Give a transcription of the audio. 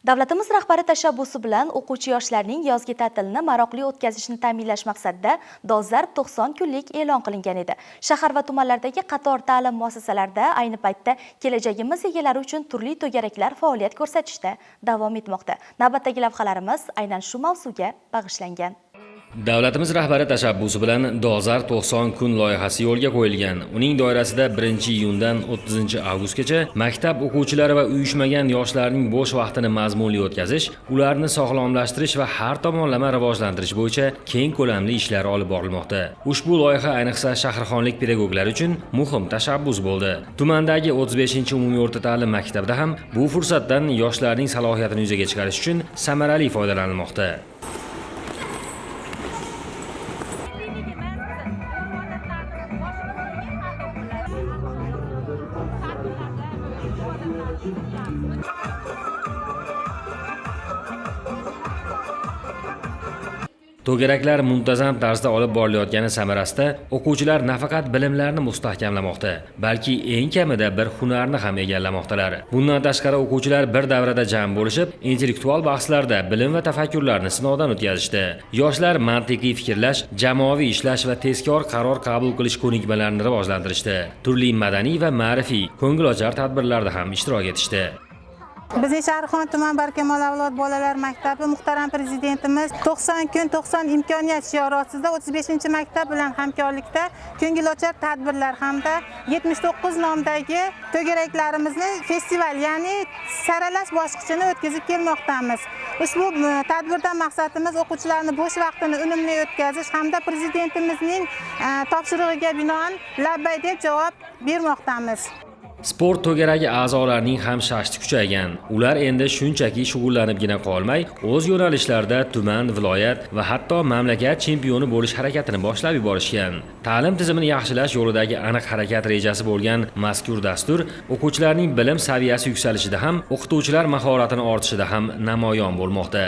Davlatimiz rahbari tashabbusi bilan o'quvchi yoshlarning yozgi ta'tilini maroqli o'tkazishni ta'minlash maqsadida dolzarb 90 kunlik e'lon qilingan edi. Shahar va tumanlardagi qator ta'lim muassasalarida ayni paytda kelajagimiz egalari uchun turli to'garaklar faoliyat ko'rsatishda davom etmoqda. Navbatdagi lavhalarimiz aynan shu mavzuga bag'ishlangan. Davlatimiz rahbari tashabbusi bilan dolzarb 90 kun loyihasi yo'lga qo'yilgan. Uning doirasida 1-iyundan 30-avgustgacha maktab o'quvchilari va uyushmagan yoshlarning bo'sh vaqtini mazmunli o'tkazish, ularni sog'lomlashtirish va har tomonlama rivojlantirish bo'yicha keng ko'lamli ishlar olib borilmoqda. Ushbu loyiha ayniqsa shaharxonlik pedagoglari uchun muhim tashabbus bo'ldi. Tumandagi 35-umumiy o'rta ta'lim maktabida ham bu fursatdan yoshlarning salohiyatini yuzaga chiqarish uchun samarali foydalanilmoqda. To'garaklar muntazam tarzda olib borilayotgani samarasida o'quvchilar nafaqat bilimlarini mustahkamlamoqda, balki eng kamida bir hunarni ham egallamoqdalar. Bundan tashqari o'quvchilar bir davrada jam bo'lishib, intellektual bahslarda bilim va tafakkurlarni sinovdan o'tkazishdi. Yoshlar mantiqiy fikrlash, jamoaviy ishlash va tezkor qaror qabul qilish ko'nikmalarini rivojlantirishdi. Turli madaniy va ma'rifiy, ko'ngilochar tadbirlarda ham ishtirok etishdi. Bizning Shahrixon tuman Barkamol avlod bolalar maktabi muhtaram prezidentimiz 90 kun 90 imkoniyat shiori ostida 35-maktab bilan hamkorlikda ko'ngilochar tadbirlar hamda 79 nomdagi to'garaklarimizni festival, ya'ni saralash bosqichini o'tkazib kelmoqdamiz. Ushbu tadbirdan maqsadimiz o'quvchilarning bo'sh vaqtini unumli o'tkazish hamda prezidentimizning topshirig'iga binoan labbay deb javob bermoqdamiz. Sport to'garagi a'zolarining ham shashti kuchaygan. Ular endi shunchaki shug'ullanibgina qolmay, o'z yo'nalishlarida tuman, viloyat va hatto mamlakat chempioni bo'lish harakatini boshlab yuborishgan. Ta'lim tizimini yaxshilash yo'lidagi aniq harakat rejasi bo'lgan mazkur dastur o'quvchilarning bilim saviyasi yuksalishida ham, o'qituvchilar mahoratini ortishida ham namoyon bo'lmoqda.